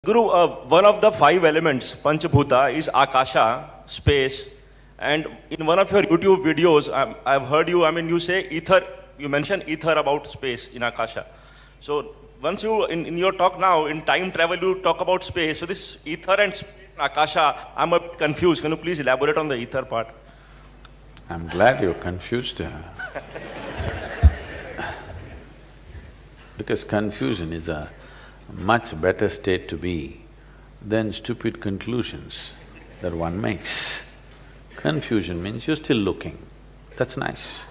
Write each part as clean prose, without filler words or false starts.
Guru, one of the five elements, Panchabhuta, is Akasha, space. And in one of your YouTube videos, I've heard you, you say ether, you mention ether about space in Akasha. So once you, in your talk now, in time travel, you talk about space. So this ether and space in Akasha, I'm a bit confused. Can you please elaborate on the ether part? I'm glad you're confused. Because confusion is a much better state to be than stupid conclusions that one makes. Confusion means you're still looking. That's nice.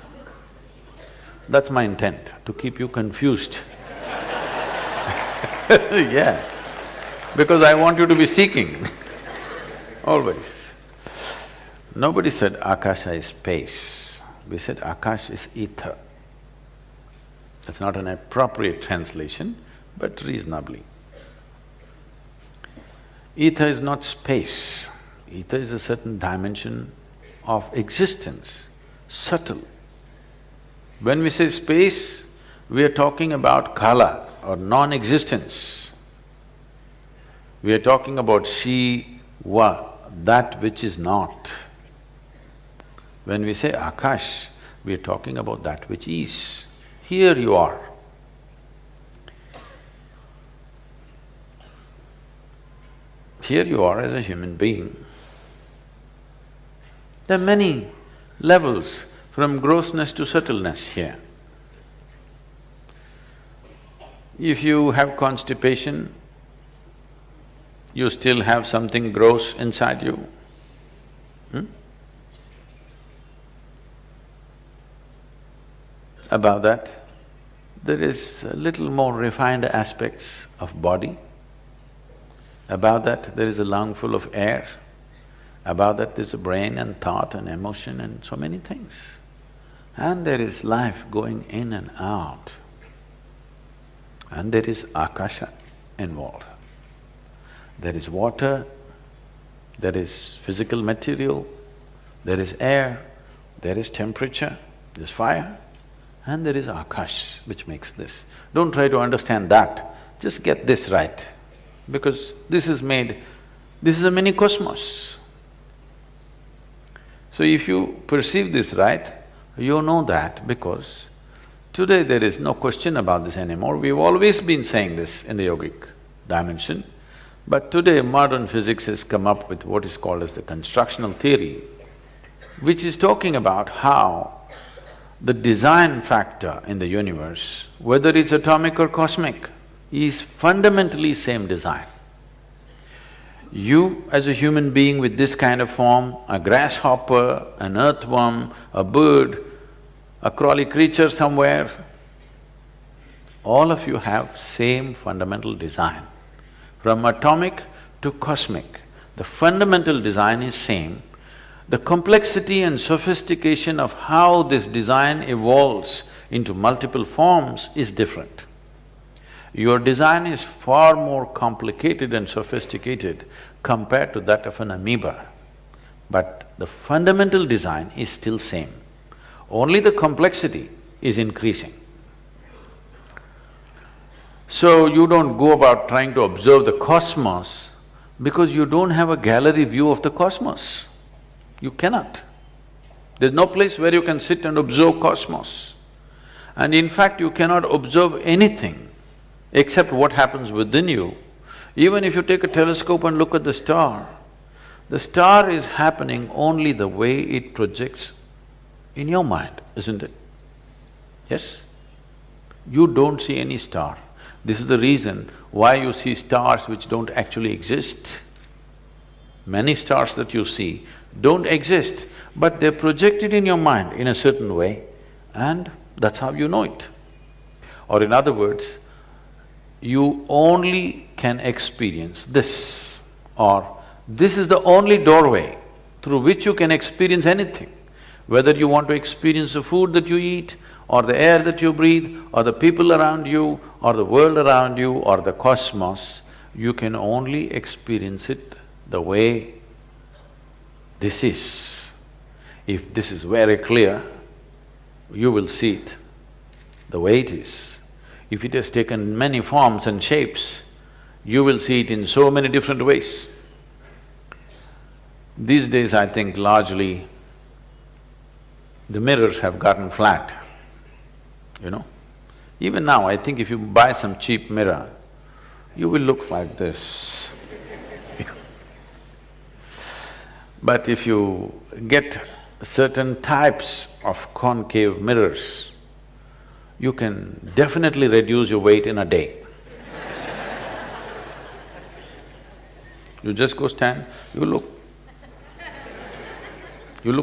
That's my intent, to keep you confused. Yeah, because I want you to be seeking, always. Nobody said Akasha is space, we said Akash is ether. That's not an appropriate translation, but reasonably. Ether is not space, ether is a certain dimension of existence, subtle. When we say space, we are talking about kala or non-existence. We are talking about Shiva, that which is not. When we say Akash, we are talking about that which is. Here you are. Here you are as a human being. There are many levels from grossness to subtleness here. If you have constipation, you still have something gross inside you. Above that, there is a little more refined aspects of body. Above that, there is a lung full of air. Above that, there's a brain and thought and emotion and so many things. And there is life going in and out. And there is Akasha involved. There is water, there is physical material, there is air, there is temperature, there's fire, and there is Akash which makes this. Don't try to understand that, just get this right, because this is a mini cosmos. So if you perceive this right, you know that because today there is no question about this anymore. We've always been saying this in the yogic dimension, but today modern physics has come up with what is called as the constructional theory, which is talking about how the design factor in the universe, whether it's atomic or cosmic, is fundamentally same design. You as a human being with this kind of form, a grasshopper, an earthworm, a bird, a crawly creature somewhere, all of you have same fundamental design. From atomic to cosmic, the fundamental design is same. The complexity and sophistication of how this design evolves into multiple forms is different. Your design is far more complicated and sophisticated compared to that of an amoeba, but the fundamental design is still same. Only the complexity is increasing. So you don't go about trying to observe the cosmos because you don't have a gallery view of the cosmos. You cannot. There's no place where you can sit and observe cosmos. And in fact, you cannot observe anything except what happens within you. Even if you take a telescope and look at the star is happening only the way it projects in your mind, isn't it? Yes? You don't see any star. This is the reason why you see stars which don't actually exist. Many stars that you see don't exist, but they're projected in your mind in a certain way and that's how you know it. Or in other words, you only can experience this, or this is the only doorway through which you can experience anything. Whether you want to experience the food that you eat, or the air that you breathe, or the people around you, or the world around you, or the cosmos, you can only experience it the way this is. If this is very clear, you will see it the way it is. If it has taken many forms and shapes, You will see it in so many different ways. These days, I think largely the mirrors have gotten flat, you know. Even now, I think if you buy some cheap mirror, you will look like this. But if you get certain types of concave mirrors, you can definitely reduce your weight in a day. You just go stand, you look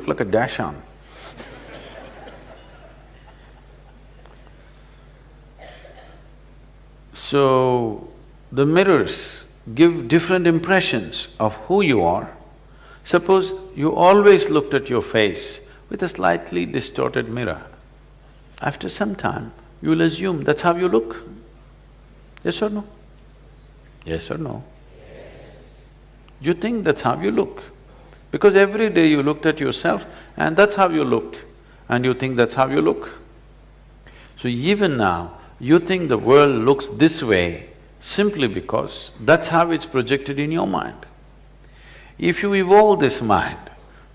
like a dash-on. So, the mirrors give different impressions of who you are. Suppose you always looked at your face with a slightly distorted mirror. After some time, you will assume that's how you look. Yes or no? Yes or no? You think that's how you look. Because every day you looked at yourself and that's how you looked, and you think that's how you look. So even now, you think the world looks this way simply because that's how it's projected in your mind. If you evolve this mind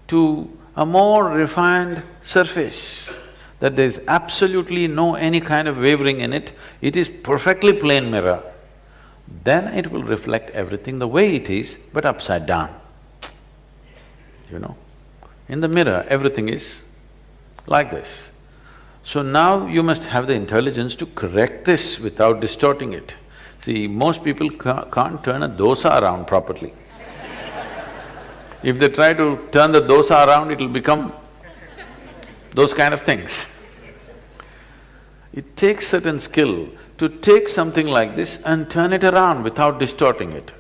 to a more refined surface, that there's absolutely no any kind of wavering in it, it is perfectly plain mirror, then it will reflect everything the way it is, but upside down. You know, in the mirror, everything is like this. So now you must have the intelligence to correct this without distorting it. See, most people can't turn a dosa around properly. If they try to turn the dosa around, it'll become those kind of things. It takes certain skill to take something like this and turn it around without distorting it.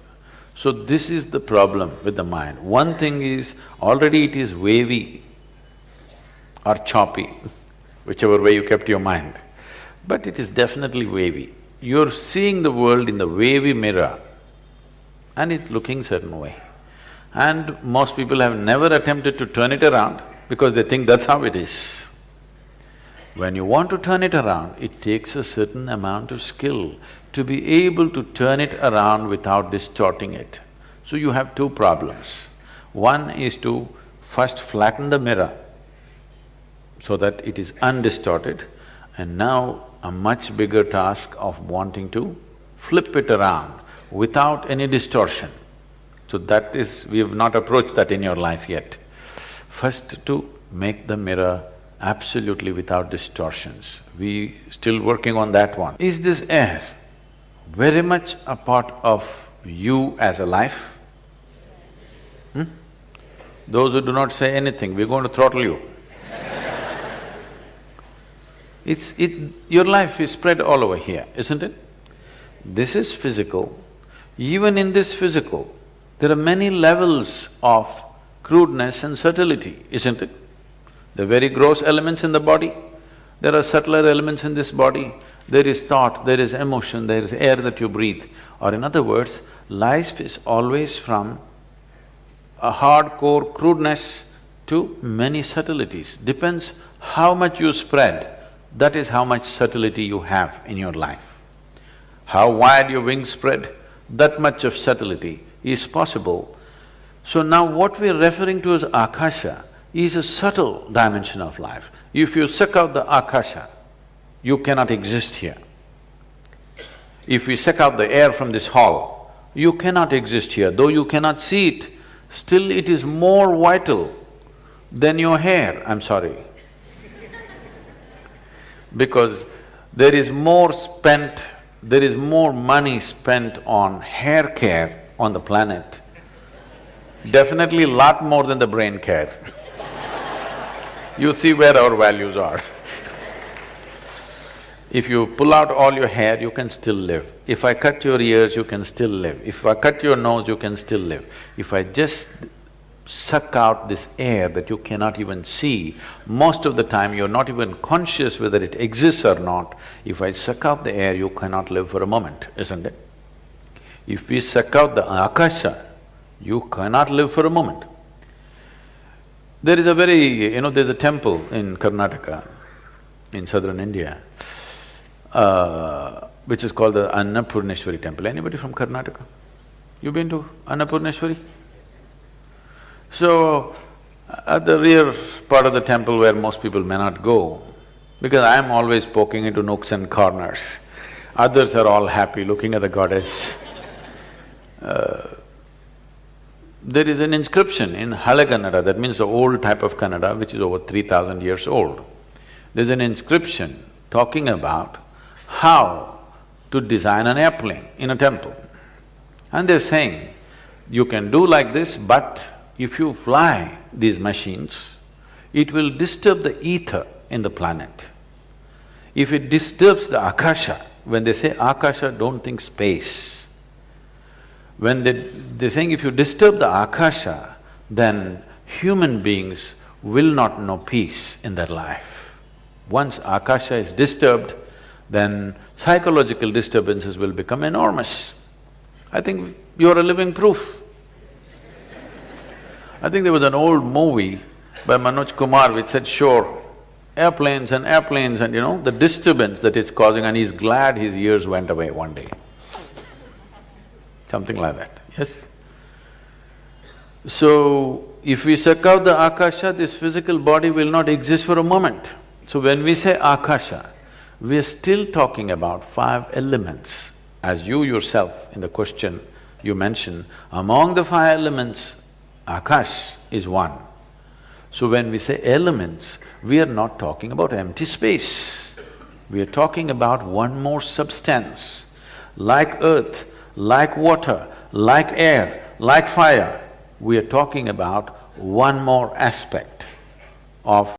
So this is the problem with the mind. One thing is, already it is wavy or choppy, whichever way you kept your mind, but it is definitely wavy. You're seeing the world in the wavy mirror and it's looking certain way. And most people have never attempted to turn it around because they think that's how it is. When you want to turn it around, it takes a certain amount of skill to be able to turn it around without distorting it. So you have two problems. One is to first flatten the mirror so that it is undistorted, and now a much bigger task of wanting to flip it around without any distortion. So that is… we have not approached that in your life yet. First to make the mirror absolutely without distortions. We still working on that one. Is this air very much a part of you as a life? Those who do not say anything, we're going to throttle you. Your life is spread all over here, isn't it? This is physical. Even in this physical, there are many levels of crudeness and subtlety, isn't it? There are very gross elements in the body, there are subtler elements in this body, there is thought, there is emotion, there is air that you breathe. Or in other words, life is always from a hardcore crudeness to many subtleties. Depends how much you spread, that is how much subtlety you have in your life. How wide your wings spread, that much of subtlety is possible. So now what we're referring to as Akasha is a subtle dimension of life. If you suck out the Akasha, you cannot exist here. If we suck out the air from this hall, you cannot exist here. Though you cannot see it, still it is more vital than your hair, I'm sorry. Because there is more money spent on hair care on the planet, definitely a lot more than the brain care. You see where our values are. If you pull out all your hair, you can still live. If I cut your ears, you can still live. If I cut your nose, you can still live. If I just suck out this air that you cannot even see, most of the time you're not even conscious whether it exists or not. If I suck out the air, you cannot live for a moment, isn't it? If we suck out the Akasha, you cannot live for a moment. There is a there's a temple in Karnataka, in southern India. which is called the Annapurneshwari temple. Anybody from Karnataka? You been to Annapurneshwari? So, at the rear part of the temple where most people may not go, because I am always poking into nooks and corners, others are all happy looking at the goddess. There is an inscription in Hale Kannada, that means the old type of Kannada, which is over 3,000 years old. There's an inscription talking about how to design an airplane in a temple. And they're saying, you can do like this, but if you fly these machines, it will disturb the ether in the planet. If it disturbs the Akasha, when they say Akasha, don't think space. When they're saying if you disturb the Akasha, then human beings will not know peace in their life. Once Akasha is disturbed, then psychological disturbances will become enormous. I think you're a living proof. I think there was an old movie by Manoj Kumar which said, sure, airplanes and the disturbance that it's causing, and he's glad his ears went away one day. Something like that, yes? So, if we suck out the Akasha, this physical body will not exist for a moment. So when we say Akasha, we are still talking about 5 elements. As you yourself in the question you mentioned, among the 5 elements, Akash is one. So when we say elements, we are not talking about empty space. We are talking about one more substance. Like earth, like water, like air, like fire, we are talking about one more aspect of